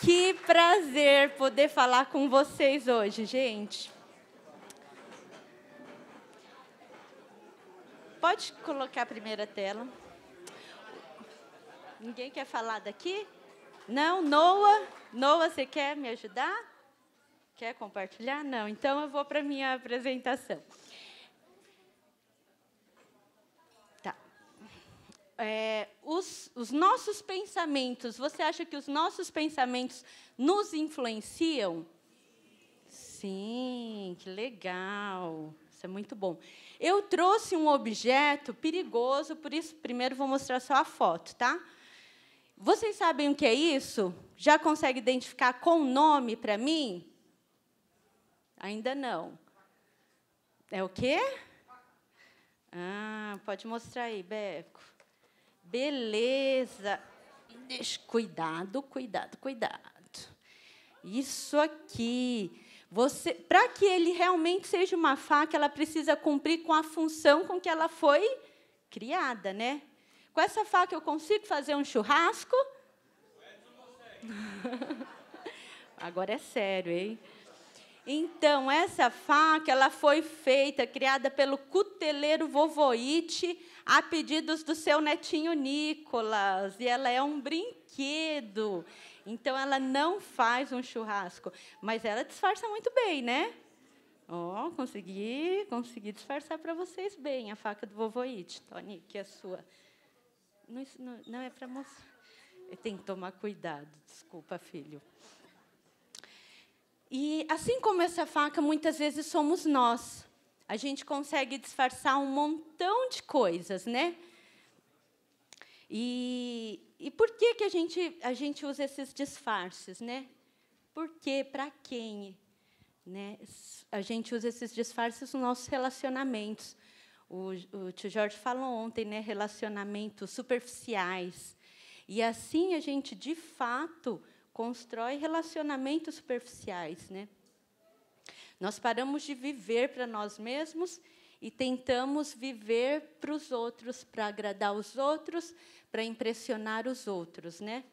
Que prazer poder falar com vocês hoje, gente. Pode colocar a primeira tela. Ninguém quer falar daqui? Não? Noah? Noah, você quer me ajudar? Quer compartilhar? Não. Então, eu vou para a minha apresentação. Tá. Os nossos pensamentos, você acha que os nossos pensamentos nos influenciam? Sim, que legal. Isso é muito bom. Eu trouxe um objeto perigoso, por isso, primeiro, vou mostrar só a foto, tá? Vocês sabem o que é isso? Já consegue identificar com nome para mim? Ainda não. É o quê? Ah, pode mostrar aí, Beco. Beleza. Cuidado, cuidado, cuidado. Isso aqui. Para que ele realmente seja uma faca, ela precisa cumprir com a função com que ela foi criada, né? Com essa faca eu consigo fazer um churrasco? Agora é sério, hein? Então, essa faca ela foi feita, criada pelo cuteleiro Vovoite, a pedidos do seu netinho Nicolas. E ela é um brinquedo. Então, ela não faz um churrasco. Mas ela disfarça muito bem, né? Ó, consegui disfarçar para vocês bem a faca do Vovoite. Tony, que é sua. Não é para mostrar. Tem que tomar cuidado. Desculpa, filho. E, assim como essa faca, muitas vezes somos nós. A gente consegue disfarçar um montão de coisas, né? E por que a gente usa esses disfarces, né? Por quê? Para quem? Né? A gente usa esses disfarces nos nossos relacionamentos. O tio Jorge falou ontem, né? Relacionamentos superficiais. E, assim, a gente, de fato, constrói relacionamentos superficiais, né? Nós paramos de viver para nós mesmos e tentamos viver para os outros, para agradar os outros, para impressionar os outros, né?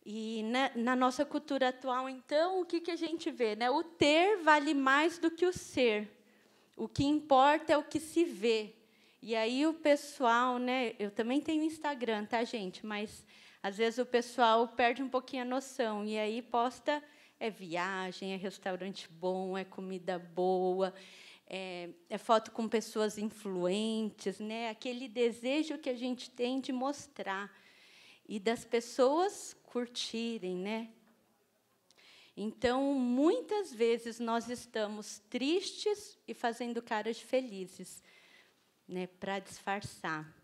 E na nossa cultura atual, então, o que a gente vê, né? O ter vale mais do que o ser. O que importa é o que se vê. E aí o pessoal, né? Eu também tenho Instagram, tá, gente? Mas às vezes o pessoal perde um pouquinho a noção e aí posta viagem, é restaurante bom, é comida boa, é foto com pessoas influentes, né? Aquele desejo que a gente tem de mostrar e das pessoas curtirem, né? Então, muitas vezes nós estamos tristes e fazendo caras felizes, né? Para disfarçar.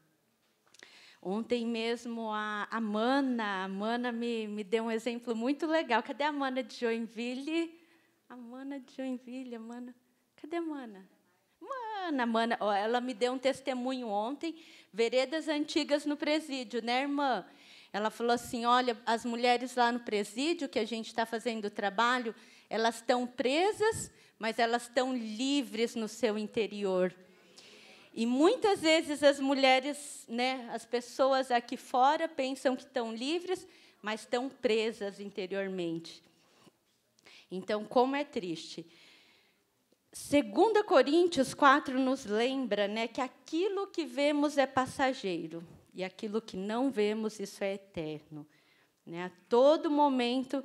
Ontem mesmo, a Mana me deu um exemplo muito legal. Cadê a Mana de Joinville? A Mana de Joinville, a Mana. Cadê a Mana? Mana, ó, ela me deu um testemunho ontem, veredas antigas no presídio, né, irmã? Ela falou assim, olha, as mulheres lá no presídio, que a gente está fazendo o trabalho, elas estão presas, mas elas estão livres no seu interior. E, muitas vezes, as mulheres, né, as pessoas aqui fora pensam que estão livres, mas estão presas interiormente. Então, como é triste. 2 Coríntios 4 nos lembra, né, que aquilo que vemos é passageiro, e aquilo que não vemos, isso é eterno. Né? A todo momento,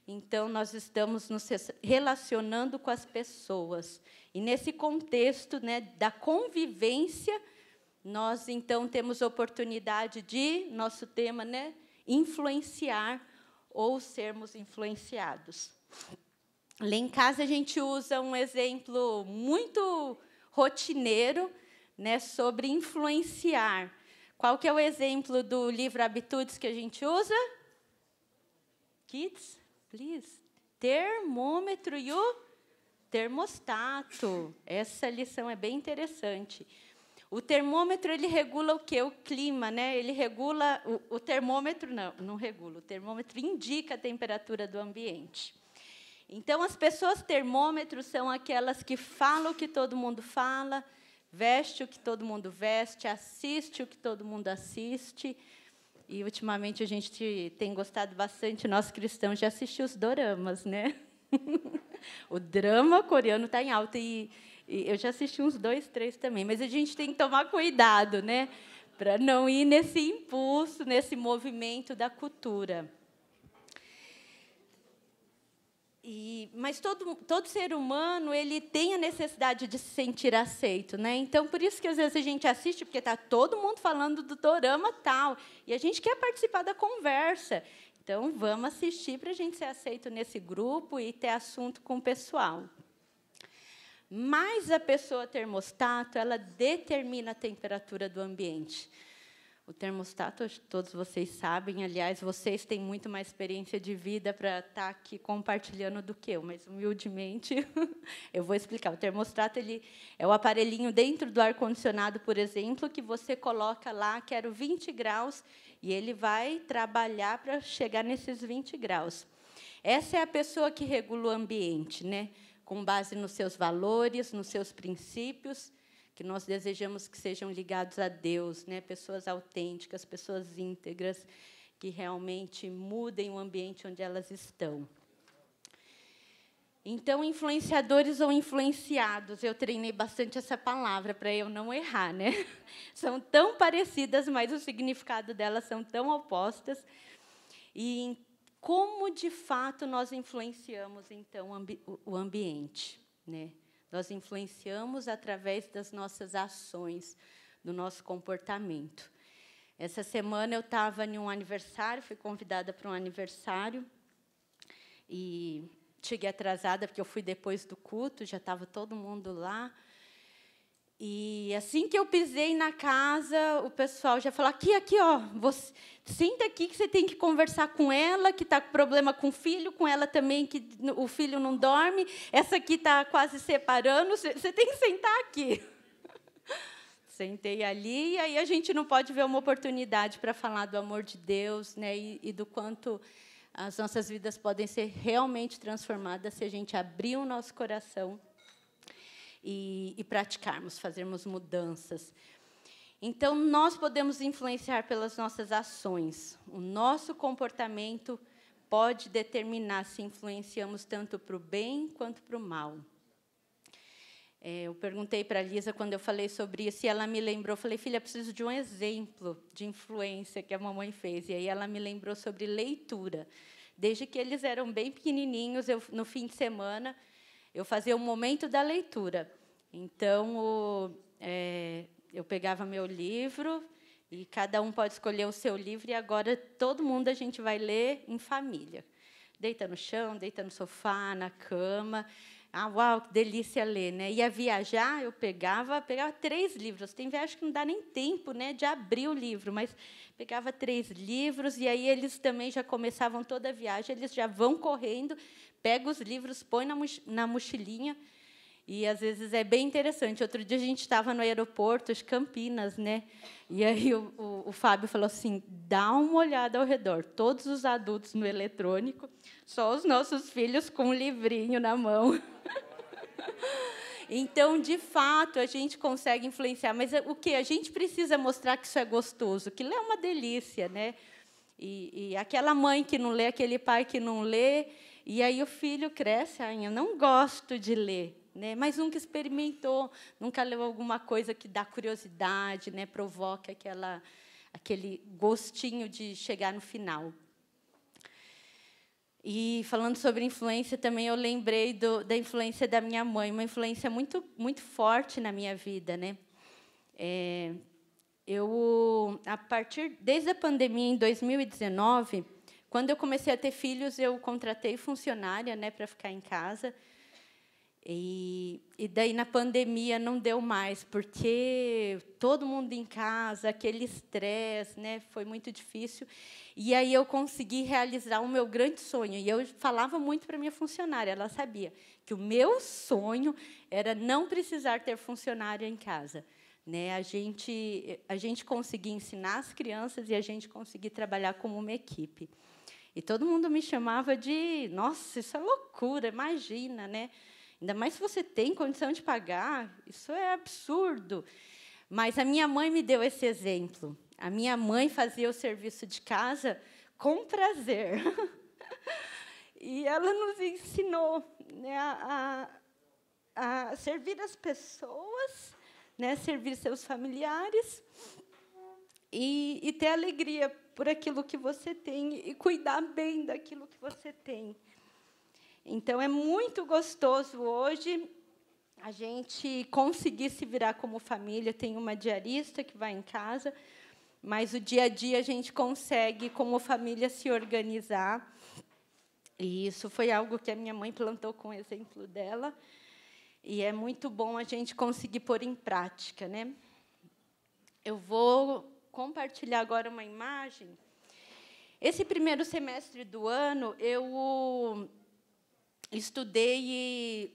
então, nós estamos nos relacionando com as pessoas. E, nesse contexto, né, da convivência, nós, então, temos oportunidade de, nosso tema, né, influenciar ou sermos influenciados. Lá em casa, a gente usa um exemplo muito rotineiro, né, sobre influenciar. Qual que é o exemplo do livro Habitudes que a gente usa? Kids, please. Termômetro e o termostato. Essa lição é bem interessante. O termômetro ele regula o quê? O clima, né? Ele regula o termômetro não regula. O termômetro indica a temperatura do ambiente. Então, as pessoas termômetros são aquelas que falam o que todo mundo fala, veste o que todo mundo veste, assiste o que todo mundo assiste, E, ultimamente, a gente tem gostado bastante, nós cristãos, de assistir os doramas, né? O drama coreano está em alta. E eu já assisti uns 2, 3 também. Mas a gente tem que tomar cuidado, né? Para não ir nesse impulso, nesse movimento da cultura. Mas todo ser humano ele tem a necessidade de se sentir aceito, né? Então, por isso que às vezes a gente assiste, porque está todo mundo falando do dorama tal, e a gente quer participar da conversa. Então, vamos assistir para a gente ser aceito nesse grupo e ter assunto com o pessoal. Mas a pessoa termostato, ela determina a temperatura do ambiente. O termostato, todos vocês sabem, aliás, vocês têm muito mais experiência de vida para estar aqui compartilhando do que eu, mas, humildemente, eu vou explicar. O termostato ele é o aparelhinho dentro do ar-condicionado, por exemplo, que você coloca lá, quero 20 graus, e ele vai trabalhar para chegar nesses 20 graus. Essa é a pessoa que regula o ambiente, né? Com base nos seus valores, nos seus princípios, que nós desejamos que sejam ligados a Deus, né? Pessoas autênticas, pessoas íntegras, que realmente mudem o ambiente onde elas estão. Então, influenciadores ou influenciados, eu treinei bastante essa palavra para eu não errar, né? São tão parecidas, mas o significado delas são tão opostas. E como, de fato, nós influenciamos, então, o ambiente, né? Nós influenciamos através das nossas ações, do nosso comportamento. Essa semana eu estava em um aniversário, fui convidada para um aniversário, e cheguei atrasada, porque eu fui depois do culto, já estava todo mundo lá. E, assim que eu pisei na casa, o pessoal já falou, aqui, ó, você, senta aqui que você tem que conversar com ela, que está com problema com o filho, com ela também, que o filho não dorme, essa aqui está quase separando, você tem que sentar aqui. Sentei ali, e aí a gente não pode ver uma oportunidade para falar do amor de Deus, né, e do quanto as nossas vidas podem ser realmente transformadas se a gente abrir o nosso coração e praticarmos, fazermos mudanças. Então, nós podemos influenciar pelas nossas ações. O nosso comportamento pode determinar se influenciamos tanto para o bem quanto para o mal. Eu perguntei para a Lisa, quando eu falei sobre isso, e ela me lembrou, eu falei, filha, preciso de um exemplo de influência que a mamãe fez. E aí ela me lembrou sobre leitura. Desde que eles eram bem pequenininhos, no fim de semana, eu fazia o momento da leitura. Então, eu pegava meu livro, e cada um pode escolher o seu livro, e agora todo mundo a gente vai ler em família. Deita no chão, deita no sofá, na cama. Ah, uau, que delícia ler, né? Ia viajar, eu pegava 3 livros. Tem viagem que não dá nem tempo, né, de abrir o livro, mas pegava 3 livros, e aí eles também já começavam toda a viagem, eles já vão correndo, pegam os livros, põem na mochilinha, e, às vezes, é bem interessante. Outro dia, a gente estava no aeroporto de Campinas, né? E aí o Fábio falou assim, dá uma olhada ao redor, todos os adultos no eletrônico, só os nossos filhos com um livrinho na mão. Então, de fato, a gente consegue influenciar, mas o quê? A gente precisa mostrar que isso é gostoso, que ler é uma delícia, né? E aquela mãe que não lê, aquele pai que não lê, e aí o filho cresce, eu não gosto de ler, né? Mas nunca experimentou, nunca leu alguma coisa que dá curiosidade, né? Provoca aquele gostinho de chegar no final. E, falando sobre influência, também eu lembrei da influência da minha mãe, uma influência muito, muito forte na minha vida, né? Desde a pandemia, em 2019, quando eu comecei a ter filhos, eu contratei funcionária, né, para ficar em casa. E daí, na pandemia, não deu mais, porque todo mundo em casa, aquele estresse, né, foi muito difícil. E aí eu consegui realizar o meu grande sonho. E eu falava muito para a minha funcionária, ela sabia que o meu sonho era não precisar ter funcionário em casa, né? A gente conseguir ensinar as crianças e a gente conseguir trabalhar como uma equipe. E todo mundo me chamava de, nossa, isso é loucura, imagina, né? Ainda mais se você tem condição de pagar, isso é absurdo. Mas a minha mãe me deu esse exemplo. A minha mãe fazia o serviço de casa com prazer. E ela nos ensinou, né, a servir as pessoas, né, servir seus familiares e ter alegria por aquilo que você tem e cuidar bem daquilo que você tem. Então, é muito gostoso hoje a gente conseguir se virar como família. Tem uma diarista que vai em casa, mas o dia a dia a gente consegue, como família, se organizar. E isso foi algo que a minha mãe plantou com o exemplo dela. E é muito bom a gente conseguir pôr em prática, né? Eu vou compartilhar agora uma imagem. Esse primeiro semestre do ano, eu estudei e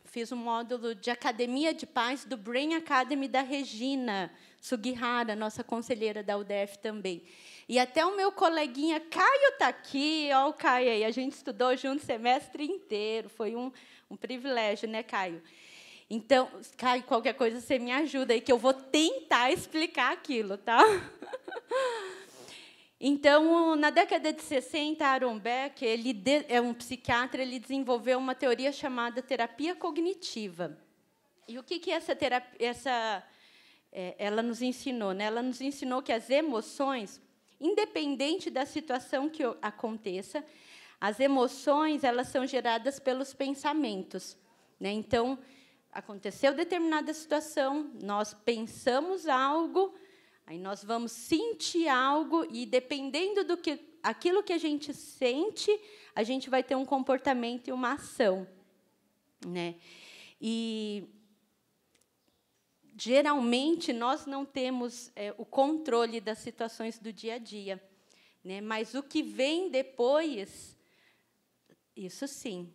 fiz um módulo de Academia de Paz do Brain Academy da Regina Sugihara, nossa conselheira da UDF também. E até o meu coleguinha Caio está aqui, ó, o Caio aí. A gente estudou junto o semestre inteiro, foi um privilégio, né, Caio? Então, Caio, qualquer coisa você me ajuda aí, que eu vou tentar explicar aquilo, tá? Então, na década de 60, Aaron Beck, ele é um psiquiatra, ele desenvolveu uma teoria chamada terapia cognitiva. E o que essa terapia, ela nos ensinou, né? Ela nos ensinou que as emoções, independente da situação que aconteça, as emoções elas são geradas pelos pensamentos, né? Então, aconteceu determinada situação, nós pensamos algo, aí nós vamos sentir algo e, dependendo do que aquilo que a gente sente, a gente vai ter um comportamento e uma ação, né? E geralmente nós não temos o controle das situações do dia a dia, né? Mas o que vem depois, isso sim,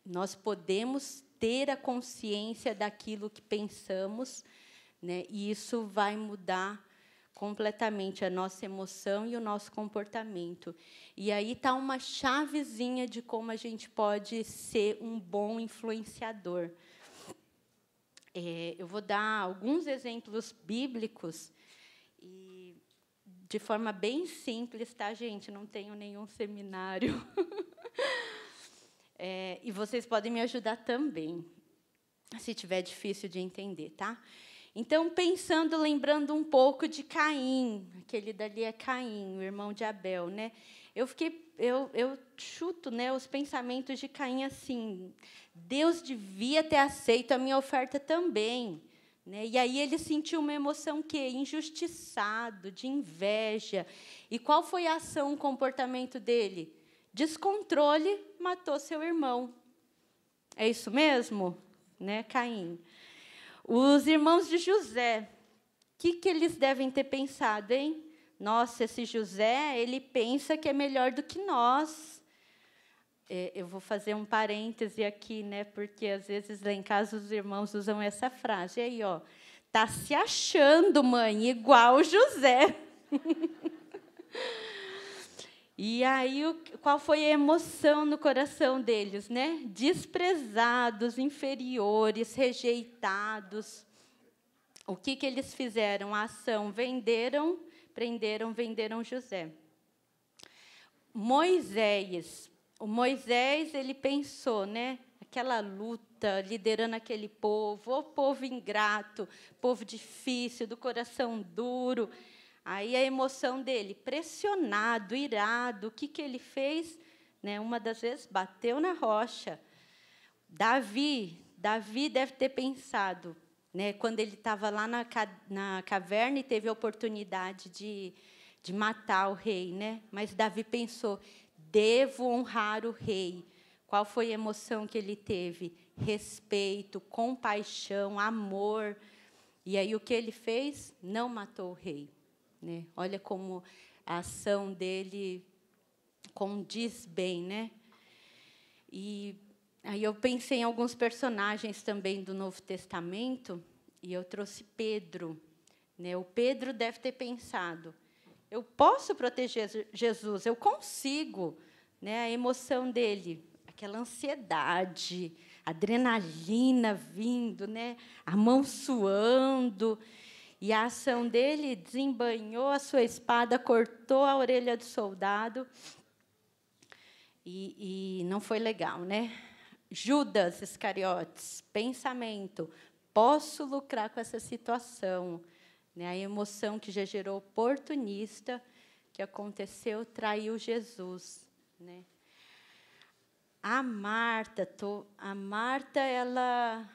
nós podemos ter a consciência daquilo que pensamos, né? E isso vai mudar completamente a nossa emoção e o nosso comportamento. E aí está uma chavezinha de como a gente pode ser um bom influenciador. Eu vou dar alguns exemplos bíblicos, e de forma bem simples, tá, gente? Não tenho nenhum seminário. E vocês podem me ajudar também, se tiver difícil de entender, tá? Então, pensando, lembrando um pouco de Caim, aquele dali é Caim, o irmão de Abel, né? Eu chuto, né, os pensamentos de Caim assim: Deus devia ter aceito a minha oferta também, né? E aí ele sentiu uma emoção que injustiçado, de inveja. E qual foi a ação, o comportamento dele? Descontrole, matou seu irmão. É isso mesmo, né, Caim? Os irmãos de José, o que eles devem ter pensado, hein? Nossa, esse José, ele pensa que é melhor do que nós. Eu vou fazer um parêntese aqui, né? Porque às vezes lá em casa os irmãos usam essa frase. E aí, ó, tá se achando, mãe, igual José. E aí, qual foi a emoção no coração deles, né? Desprezados, inferiores, rejeitados. O que eles fizeram? A ação: prenderam, venderam José. Moisés, ele pensou, né? Aquela luta, liderando aquele povo, o povo ingrato, povo difícil, do coração duro. Aí a emoção dele, pressionado, irado, o que ele fez? Né? Uma das vezes bateu na rocha. Davi deve ter pensado, né, quando ele estava lá na caverna e teve a oportunidade de matar o rei, né? Mas Davi pensou: devo honrar o rei. Qual foi a emoção que ele teve? Respeito, compaixão, amor. E aí o que ele fez? Não matou o rei, né? Olha como a ação dele condiz bem, né? E aí eu pensei em alguns personagens também do Novo Testamento, e eu trouxe Pedro, né? O Pedro deve ter pensado: eu posso proteger Jesus, eu consigo, né? A emoção dele, aquela ansiedade, adrenalina vindo, né? A mão suando. E a ação dele desembainhou a sua espada, cortou a orelha do soldado. E não foi legal, né? Judas Iscariotes, pensamento, posso lucrar com essa situação. Né? A emoção que já gerou oportunista, que aconteceu, traiu Jesus. Né? A Marta, ela...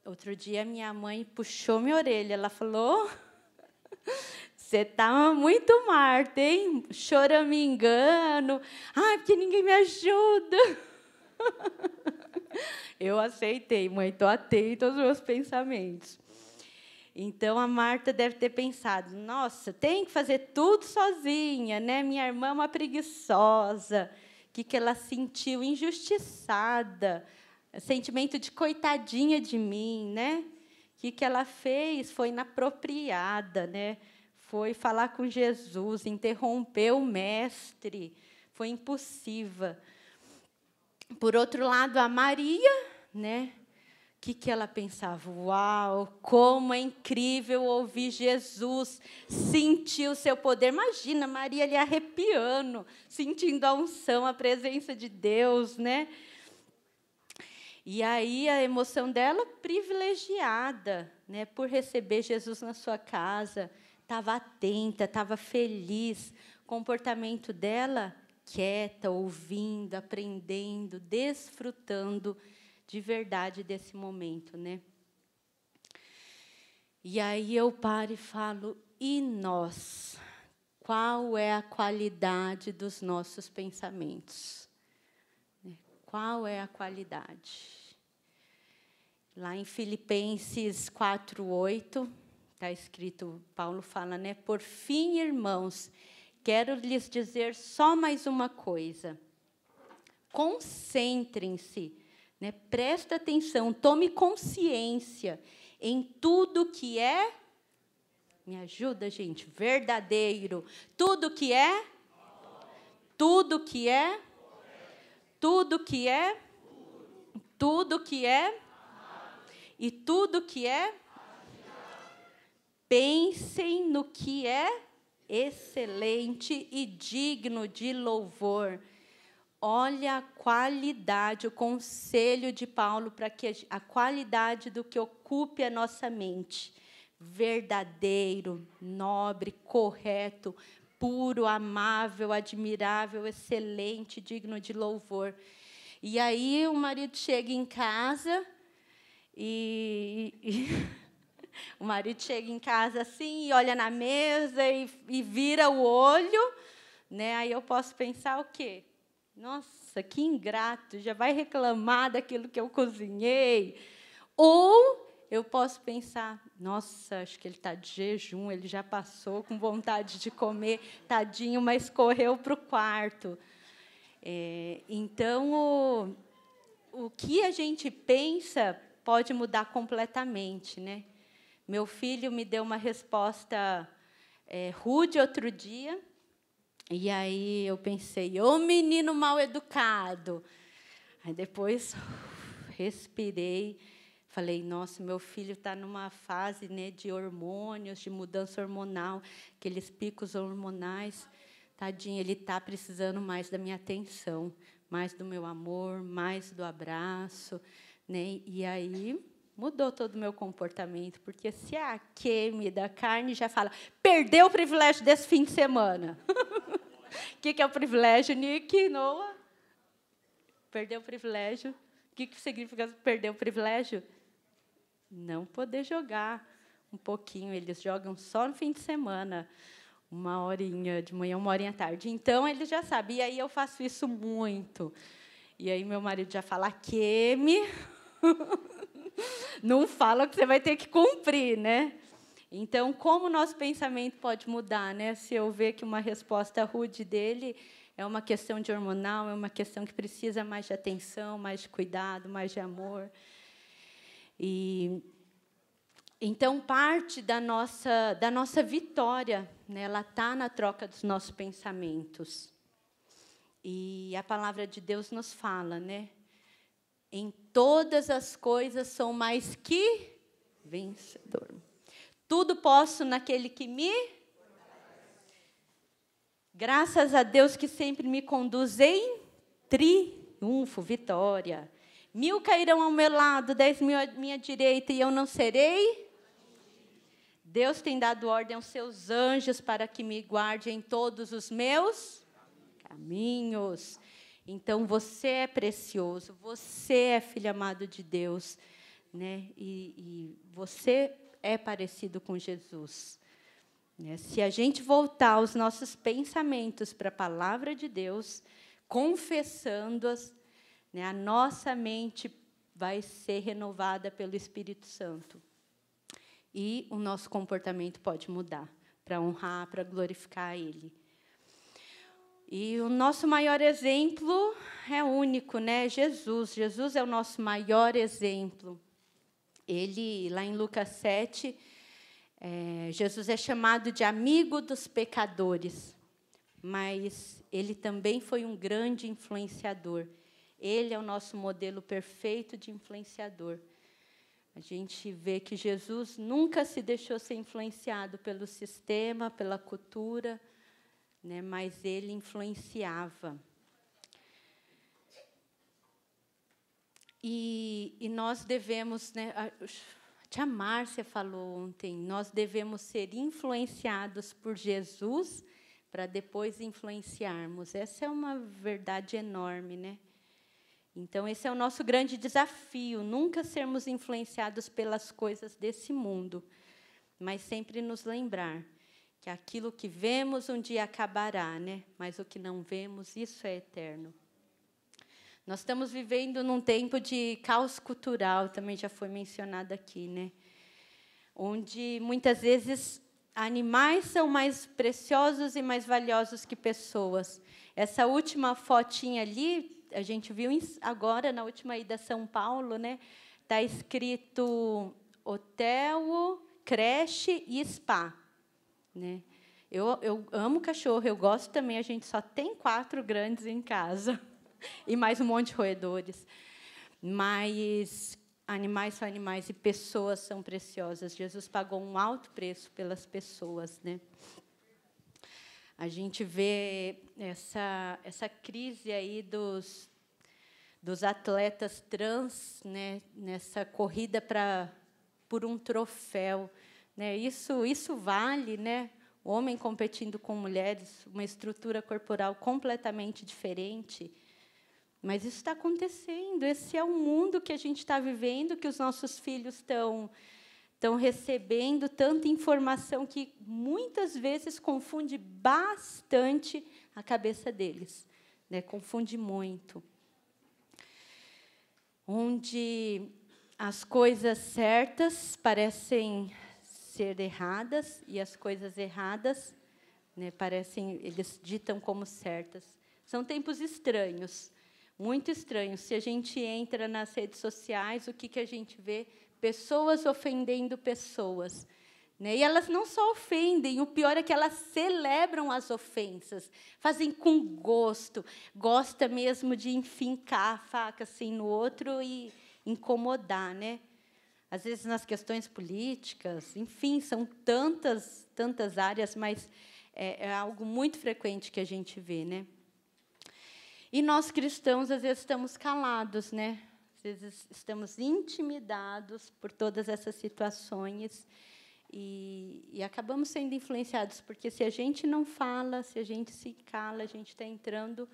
Outro dia, minha mãe puxou minha orelha. Ela falou, você está muito Marta, hein? Choramingando. Ai, porque ninguém me ajuda. Eu aceitei, mãe, estou atenta aos meus pensamentos. Então, a Marta deve ter pensado, nossa, tem que fazer tudo sozinha, né? Minha irmã é uma preguiçosa. O que ela sentiu? Injustiçada. Sentimento de coitadinha de mim, né? O que ela fez? Foi inapropriada, né? Foi falar com Jesus, interrompeu o mestre, foi impulsiva. Por outro lado, a Maria, né? O que ela pensava? Uau, como é incrível ouvir Jesus, sentir o seu poder. Imagina, Maria ali arrepiando, sentindo a unção, a presença de Deus, né? E aí a emoção dela privilegiada, né, por receber Jesus na sua casa, estava atenta, estava feliz. O comportamento dela quieta, ouvindo, aprendendo, desfrutando de verdade desse momento, né? E aí eu paro e falo, e nós? Qual é a qualidade dos nossos pensamentos? Qual é a qualidade? Lá em Filipenses 4:8, está escrito, Paulo fala, né? Por fim, irmãos, quero lhes dizer só mais uma coisa. Concentrem-se, né? Presta atenção, tome consciência em tudo que é, me ajuda, gente, verdadeiro, tudo que é, tudo que é, tudo que é, tudo que é, e tudo que é, pensem no que é excelente e digno de louvor. Olha a qualidade, o conselho de Paulo para que a qualidade do que ocupe a nossa mente. Verdadeiro, nobre, correto, puro, amável, admirável, excelente, digno de louvor. E aí o marido chega em casa o marido chega em casa assim, e olha na mesa e vira o olho, né? Aí eu posso pensar o quê? Nossa, que ingrato, já vai reclamar daquilo que eu cozinhei. Ou eu posso pensar, nossa, acho que ele está de jejum, ele já passou com vontade de comer, tadinho, mas correu para o quarto. Então, o que a gente pensa pode mudar completamente, né? Meu filho me deu uma resposta rude outro dia, e aí eu pensei, ô menino mal educado. Aí depois respirei, falei, nossa, meu filho está numa fase, né, de hormônios, de mudança hormonal, aqueles picos hormonais. Tadinho, ele está precisando mais da minha atenção, mais do meu amor, mais do abraço, né? E aí mudou todo o meu comportamento, porque se a Kemi da carne já fala, perdeu o privilégio desse fim de semana. O que é o privilégio, Nick? Noah? Perdeu o privilégio. O que significa perder o privilégio? Não poder jogar um pouquinho. Eles jogam só no fim de semana. 1 horinha de manhã, 1 horinha à tarde. Então, ele já sabe. E aí, eu faço isso muito. E aí, meu marido já fala, Kemi, não fala que você vai ter que cumprir, né? Então, como o nosso pensamento pode mudar, né? Se eu ver que uma resposta rude dele é uma questão de hormonal, é uma questão que precisa mais de atenção, mais de cuidado, mais de amor. Então, parte da nossa vitória, né, ela está na troca dos nossos pensamentos. E a palavra de Deus nos fala, né? Em todas as coisas sou mais que vencedor. Tudo posso naquele que me... Graças a Deus que sempre me conduz em triunfo, vitória. 1000 cairão ao meu lado, 10.000 à minha direita, e eu não serei. Deus tem dado ordem aos seus anjos para que me guardem em todos os meus caminhos. Então, você é precioso, você é filho amado de Deus, né? E você é parecido com Jesus. Né? Se a gente voltar os nossos pensamentos para a palavra de Deus, confessando-as, né, a nossa mente vai ser renovada pelo Espírito Santo. E o nosso comportamento pode mudar para honrar, para glorificar Ele. E o nosso maior exemplo é único, né? Jesus. Jesus é o nosso maior exemplo. Ele, lá em Lucas 7, Jesus é chamado de amigo dos pecadores, mas ele também foi um grande influenciador. Ele é o nosso modelo perfeito de influenciador. A gente vê que Jesus nunca se deixou ser influenciado pelo sistema, pela cultura, né, mas ele influenciava. E nós devemos, né, a tia Márcia falou ontem, nós devemos ser influenciados por Jesus para depois influenciarmos. Essa é uma verdade enorme, né? Então, esse é o nosso grande desafio, nunca sermos influenciados pelas coisas desse mundo, mas sempre nos lembrar que aquilo que vemos um dia acabará, né? Mas o que não vemos, isso é eterno. Nós estamos vivendo num tempo de caos cultural, também já foi mencionado aqui, né? Onde, muitas vezes, animais são mais preciosos e mais valiosos que pessoas. Essa última fotinha ali, a gente viu agora, na última ida a São Paulo, né? Está escrito hotel, creche e spa. Né? Eu amo cachorro, eu gosto também, a gente só tem 4 grandes em casa. E mais um monte de roedores. Mas animais são animais e pessoas são preciosas. Jesus pagou um alto preço pelas pessoas, né? A gente vê essa crise aí dos atletas trans, né? Nessa corrida por um troféu, né? Isso vale, né? Homem competindo com mulheres, uma estrutura corporal completamente diferente. Mas isso está acontecendo, esse é o mundo que a gente está vivendo, que os nossos filhos estão recebendo tanta informação que, muitas vezes, confunde bastante a cabeça deles. Né? Confunde muito. Onde as coisas certas parecem ser erradas, e as coisas erradas, né, eles ditam como certas. São tempos estranhos. Muito estranho. Se a gente entra nas redes sociais, o que a gente vê? Pessoas ofendendo pessoas. Né? E elas não só ofendem, o pior é que elas celebram as ofensas, fazem com gosto, gosta mesmo de enfincar a faca assim no outro e incomodar. Né? Às vezes, nas questões políticas, enfim, são tantas áreas, mas é algo muito frequente que a gente vê. Né? E nós, cristãos, às vezes, estamos calados, né? Às vezes, estamos intimidados por todas essas situações e acabamos sendo influenciados, porque, se a gente não fala, se a gente se cala, a gente está entrando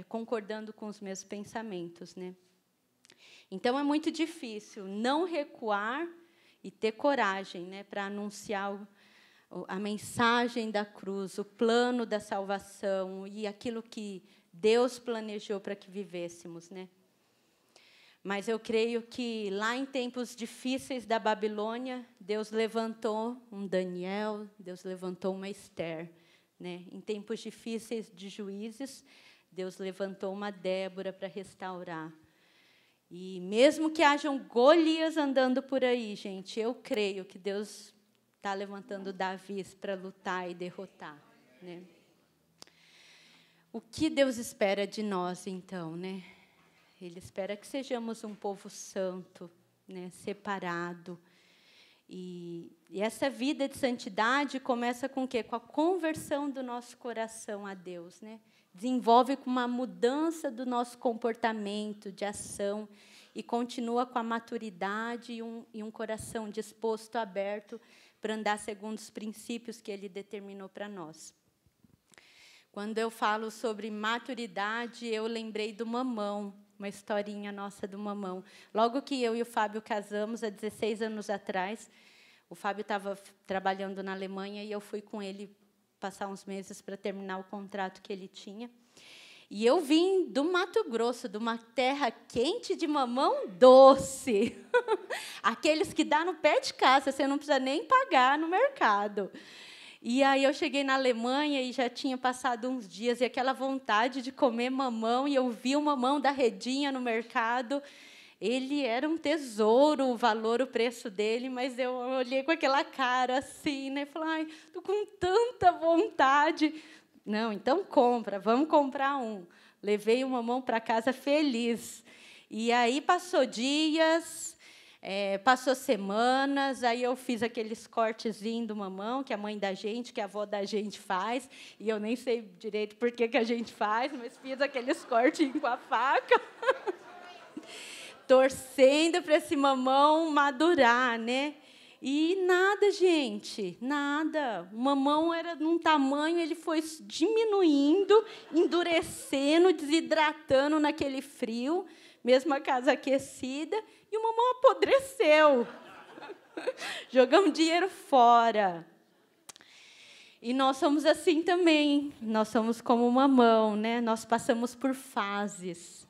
concordando com os mesmos pensamentos. Né? Então, é muito difícil não recuar e ter coragem, né, para anunciar a mensagem da cruz, o plano da salvação e aquilo que Deus planejou para que vivêssemos. Né? Mas eu creio que, lá em tempos difíceis da Babilônia, Deus levantou um Daniel, Deus levantou uma Esther. Né? Em tempos difíceis de juízes, Deus levantou uma Débora para restaurar. E, mesmo que hajam Golias andando por aí, gente, eu creio que Deus está levantando Davi para lutar e derrotar. Né? O que Deus espera de nós, então? Né? Ele espera que sejamos um povo santo, né? Separado. E essa vida de santidade começa com o quê? Com a conversão do nosso coração a Deus, né? Desenvolve com uma mudança do nosso comportamento, de ação, e continua com a maturidade e um coração disposto, aberto, para andar segundo os princípios que Ele determinou para nós. Quando eu falo sobre maturidade, eu lembrei do mamão, uma historinha nossa do mamão. Logo que eu e o Fábio casamos, há 16 anos atrás, o Fábio estava trabalhando na Alemanha e eu fui com ele passar uns meses para terminar o contrato que ele tinha. E eu vim do Mato Grosso, de uma terra quente de mamão doce. Aqueles que dá no pé de casa, você não precisa nem pagar no mercado. E aí eu cheguei na Alemanha e já tinha passado uns dias, e aquela vontade de comer mamão, e eu vi o mamão da Redinha no mercado. Ele era um tesouro, o valor, o preço dele, mas eu olhei com aquela cara assim, né? Falei, ai, estou com tanta vontade. Não, então compra, vamos comprar um. Levei o mamão para casa feliz. E aí passou dias, passou semanas, aí eu fiz aqueles cortezinhos do mamão, que a mãe da gente, que a avó da gente faz, e eu nem sei direito por que a gente faz, mas fiz aqueles cortinhos com a faca. Torcendo para esse mamão madurar, né? E nada, gente, nada. O mamão era de um tamanho, ele foi diminuindo, endurecendo, desidratando naquele frio, mesmo a casa aquecida, e o mamão apodreceu. Jogamos dinheiro fora. E nós somos assim também. Nós somos como o mamão, né? Nós passamos por fases.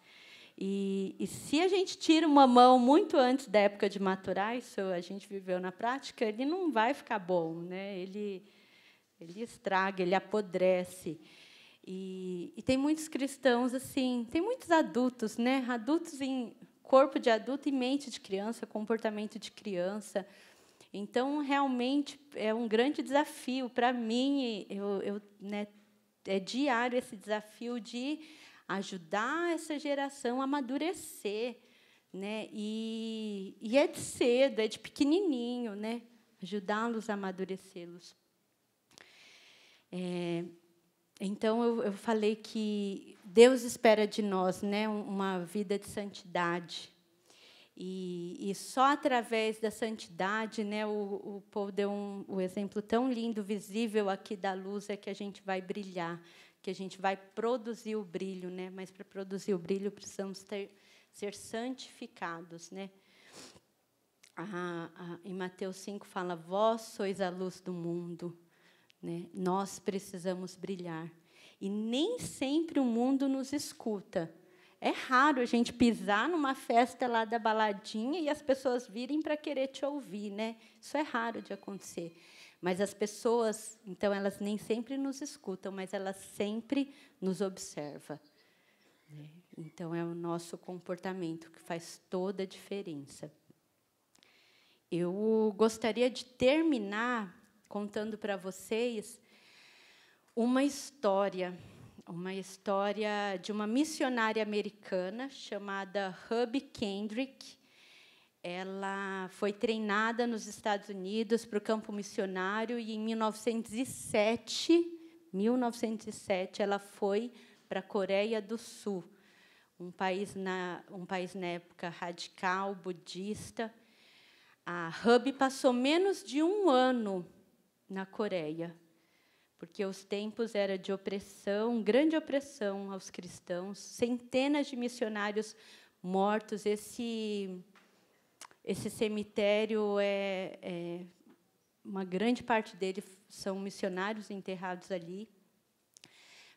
E se a gente tira o mamão muito antes da época de maturar, isso a gente viveu na prática, ele não vai ficar bom, né? Ele estraga, ele apodrece. E tem muitos cristãos assim, tem muitos adultos, né? Adultos em corpo de adulto e mente de criança, comportamento de criança. Então, realmente, é um grande desafio para mim. Né, é diário esse desafio de ajudar essa geração a amadurecer, né? E é de cedo, é de pequenininho, né? Ajudá-los a amadurecê-los. Então, eu falei que Deus espera de nós, né, uma vida de santidade. E só através da santidade, né, o Paul deu um exemplo tão lindo, visível aqui da luz, é que a gente vai brilhar, que a gente vai produzir o brilho, né? Mas para produzir o brilho precisamos ser santificados, né? Em Mateus 5 fala: vós sois a luz do mundo, né? Nós precisamos brilhar. E nem sempre o mundo nos escuta. É raro a gente pisar numa festa lá da baladinha e as pessoas virem para querer te ouvir, né? Isso é raro de acontecer. Mas as pessoas, então, elas nem sempre nos escutam, mas elas sempre nos observam. Então, é o nosso comportamento que faz toda a diferença. Eu gostaria de terminar contando para vocês uma história de uma missionária americana chamada Hubby Kendrick. Ela foi treinada nos Estados Unidos para o campo missionário e, em 1907, ela foi para a Coreia do Sul, um país na época radical, budista. A Hubby passou menos de um ano na Coreia, porque os tempos eram de opressão, grande opressão aos cristãos, centenas de missionários mortos. Esse cemitério, uma grande parte dele são missionários enterrados ali,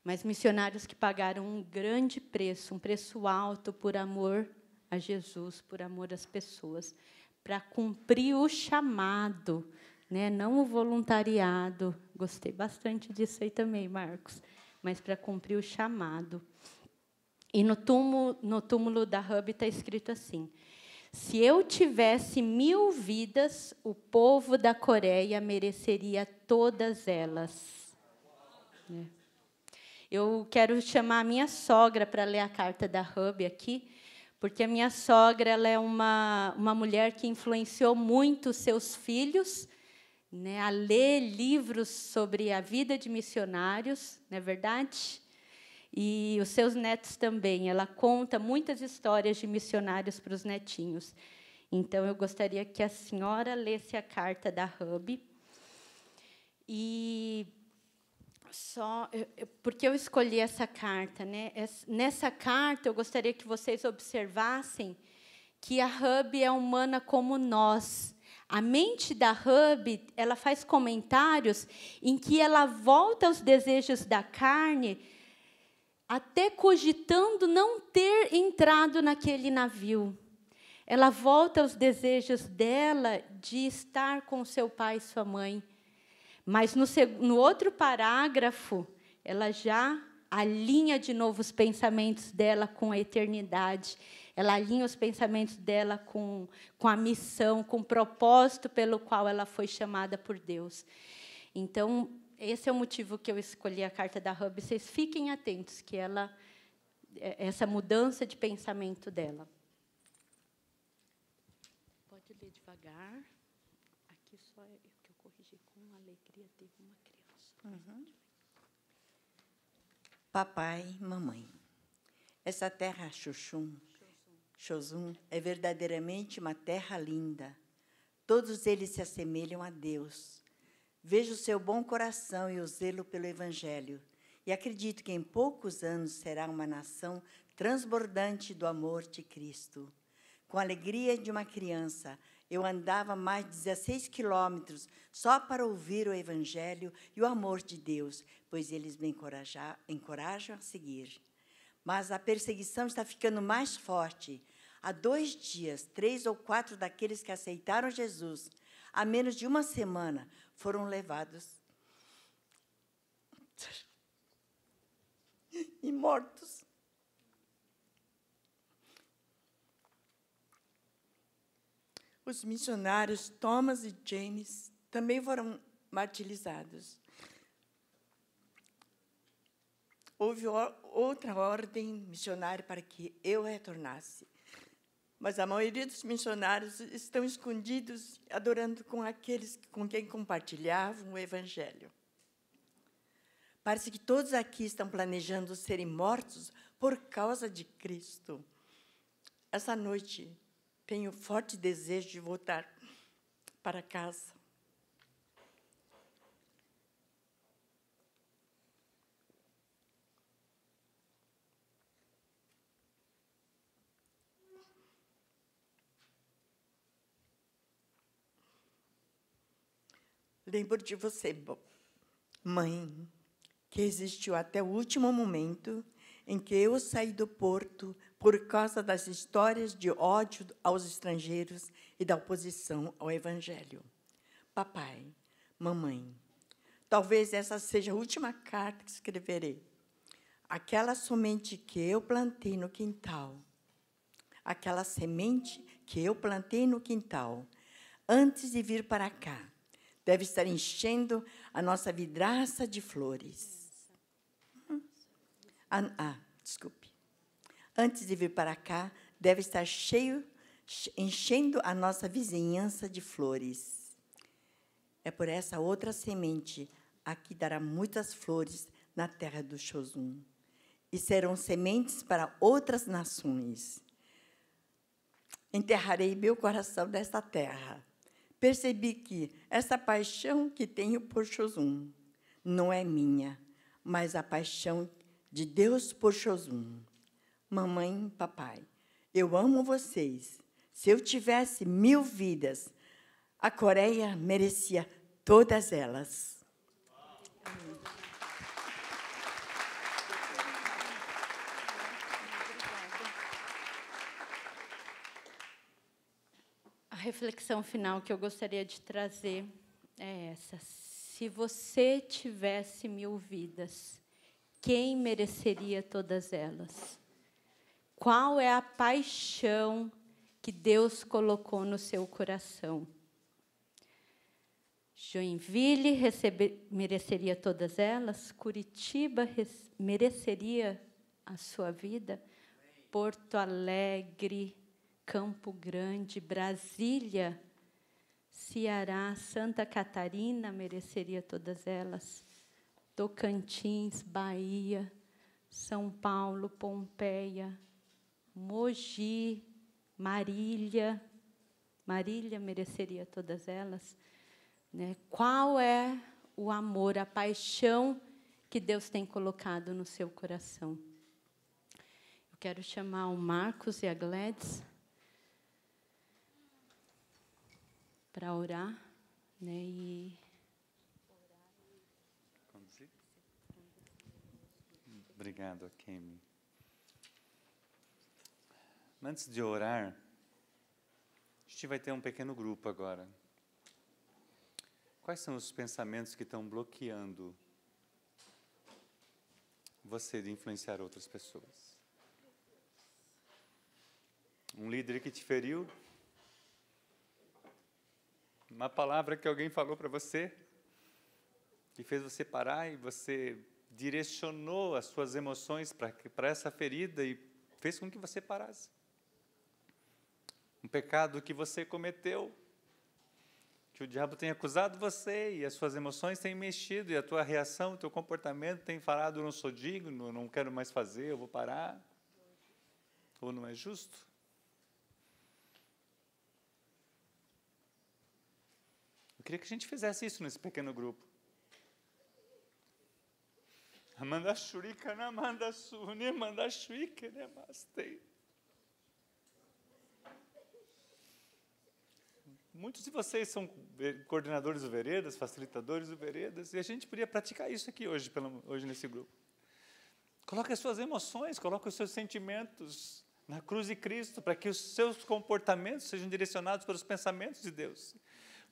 mas missionários que pagaram um grande preço, um preço alto por amor a Jesus, por amor às pessoas, para cumprir o chamado, né? Não o voluntariado. Gostei bastante disso aí também, Marcos, mas para cumprir o chamado. E no túmulo da Hubby está escrito assim: se eu tivesse 1000 vidas, o povo da Coreia mereceria todas elas. Eu quero chamar a minha sogra para ler a carta da Hubby aqui, porque a minha sogra ela é uma mulher que influenciou muito os seus filhos, né, a ler livros sobre a vida de missionários, não é verdade? E os seus netos também. Ela conta muitas histórias de missionários para os netinhos. Então, eu gostaria que a senhora lesse a carta da Hub. E porque eu escolhi essa carta, né? Nessa carta, eu gostaria que vocês observassem que a Hub é humana como nós. A mente da Hub, ela faz comentários em que ela volta aos desejos da carne, até cogitando não ter entrado naquele navio. Ela volta aos desejos dela de estar com seu pai e sua mãe. Mas, no outro parágrafo, ela já alinha de novo os pensamentos dela com a eternidade. Ela alinha os pensamentos dela com a missão, com o propósito pelo qual ela foi chamada por Deus. Então, esse é o motivo que eu escolhi a carta da Hub. Vocês fiquem atentos, que essa mudança de pensamento dela. Pode ler devagar. Aqui só é que eu corrigi com alegria, teve uma criança. Papai, mamãe, essa terra Chozum é verdadeiramente uma terra linda. Todos eles se assemelham a Deus. Vejo o seu bom coração e o zelo pelo Evangelho, e acredito que em poucos anos será uma nação transbordante do amor de Cristo. Com a alegria de uma criança, eu andava mais de 16 quilômetros só para ouvir o Evangelho e o amor de Deus, pois eles me encorajam a seguir. Mas a perseguição está ficando mais forte. Há 2 dias, 3 ou 4 daqueles que aceitaram Jesus, há menos de uma semana, foram levados e mortos. Os missionários Thomas e James também foram martirizados. Houve outra ordem missionária para que eu retornasse. Mas a maioria dos missionários estão escondidos, adorando com aqueles com quem compartilhavam o Evangelho. Parece que todos aqui estão planejando serem mortos por causa de Cristo. Essa noite, tenho forte desejo de voltar para casa. Lembro de você, mãe, que existiu até o último momento em que eu saí do porto por causa das histórias de ódio aos estrangeiros e da oposição ao Evangelho. Papai, mamãe, talvez essa seja a última carta que escreverei. Aquela semente que eu plantei no quintal, aquela semente que eu plantei no quintal, antes de vir para cá, deve estar enchendo a nossa vidraça de flores. Desculpe. Antes de vir para cá, deve estar enchendo a nossa vizinhança de flores. É por essa outra semente a que dará muitas flores na terra do Chozum. E serão sementes para outras nações. Enterrarei meu coração nesta terra. Percebi que essa paixão que tenho por Chozum não é minha, mas a paixão de Deus por Chozum. Mamãe, papai, eu amo vocês. Se eu tivesse 1000 vidas, a Coreia merecia todas elas. A reflexão final que eu gostaria de trazer é essa. Se você tivesse 1000 vidas, quem mereceria todas elas? Qual é a paixão que Deus colocou no seu coração? Joinville mereceria todas elas? Curitiba mereceria a sua vida? Porto Alegre, Campo Grande, Brasília, Ceará, Santa Catarina, mereceria todas elas, Tocantins, Bahia, São Paulo, Pompeia, Mogi, Marília mereceria todas elas, né? Qual é o amor, a paixão que Deus tem colocado no seu coração? Eu quero chamar o Marcos e a Gladys para orar, né? Obrigado, Kemi. Antes de orar, a gente vai ter um pequeno grupo agora. Quais são os pensamentos que estão bloqueando você de influenciar outras pessoas? Um líder que te feriu? Uma palavra que alguém falou para você, que fez você parar e você direcionou as suas emoções para essa ferida e fez com que você parasse. Um pecado que você cometeu, que o diabo tem acusado você e as suas emoções têm mexido e a tua reação, o teu comportamento tem falado, não sou digno, não quero mais fazer, eu vou parar. Ou não é justo? Eu queria que a gente fizesse isso nesse pequeno grupo. Amanda shurika na manda sune manda shurika ne mastei. Muitos de vocês são coordenadores do Veredas, facilitadores do Veredas, e a gente podia praticar isso aqui hoje nesse grupo. Coloque as suas emoções, coloque os seus sentimentos na cruz de Cristo, para que os seus comportamentos sejam direcionados para os pensamentos de Deus.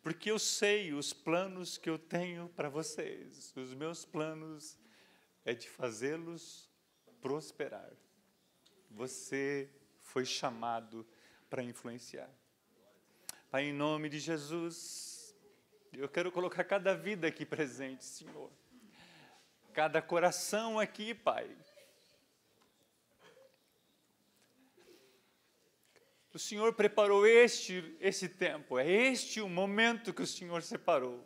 Porque eu sei os planos que eu tenho para vocês. Os meus planos é de fazê-los prosperar. Você foi chamado para influenciar. Pai, em nome de Jesus, eu quero colocar cada vida aqui presente, Senhor. Cada coração aqui, Pai. O Senhor preparou esse tempo, é este o momento que o Senhor separou.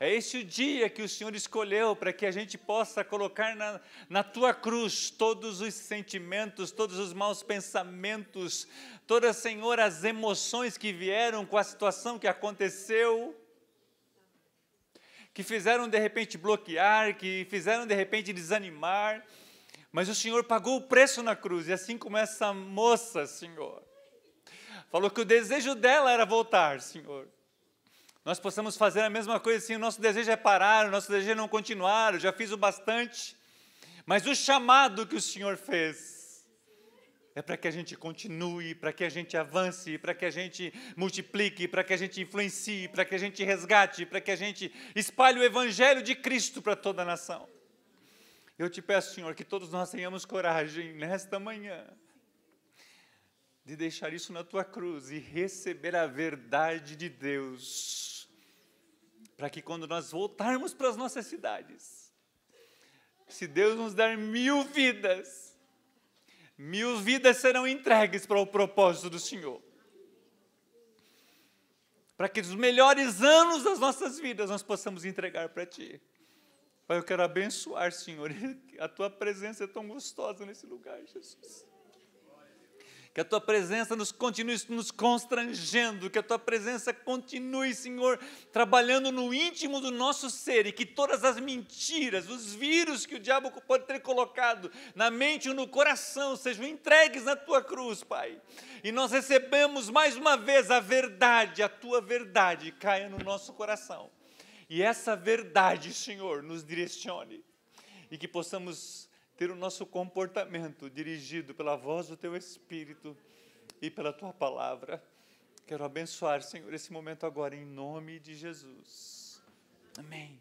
É este o dia que o Senhor escolheu para que a gente possa colocar na Tua cruz todos os sentimentos, todos os maus pensamentos, todas, Senhor, as emoções que vieram com a situação que aconteceu, que fizeram de repente bloquear, que fizeram de repente desanimar, mas o Senhor pagou o preço na cruz, e assim como essa moça, Senhor, falou que o desejo dela era voltar, Senhor. Nós possamos fazer a mesma coisa assim, o nosso desejo é parar, o nosso desejo é não continuar, eu já fiz o bastante, mas o chamado que o Senhor fez é para que a gente continue, para que a gente avance, para que a gente multiplique, para que a gente influencie, para que a gente resgate, para que a gente espalhe o Evangelho de Cristo para toda a nação. Eu te peço, Senhor, que todos nós tenhamos coragem nesta manhã de deixar isso na Tua cruz e receber a verdade de Deus, para que quando nós voltarmos para as nossas cidades, se Deus nos der 1000 vidas, 1000 vidas serão entregues para o propósito do Senhor. Para que os melhores anos das nossas vidas nós possamos entregar para Ti. Pai, eu quero abençoar, Senhor, a Tua presença é tão gostosa nesse lugar, Jesus. Que a Tua presença continue nos constrangendo, que a Tua presença continue, Senhor, trabalhando no íntimo do nosso ser, e que todas as mentiras, os vírus que o diabo pode ter colocado na mente ou no coração, sejam entregues na Tua cruz, Pai. E nós recebemos mais uma vez a verdade, a Tua verdade caia no nosso coração. E essa verdade, Senhor, nos direcione, e que possamos ter o nosso comportamento dirigido pela voz do Teu Espírito e pela Tua palavra. Quero abençoar, Senhor, esse momento agora, em nome de Jesus. Amém.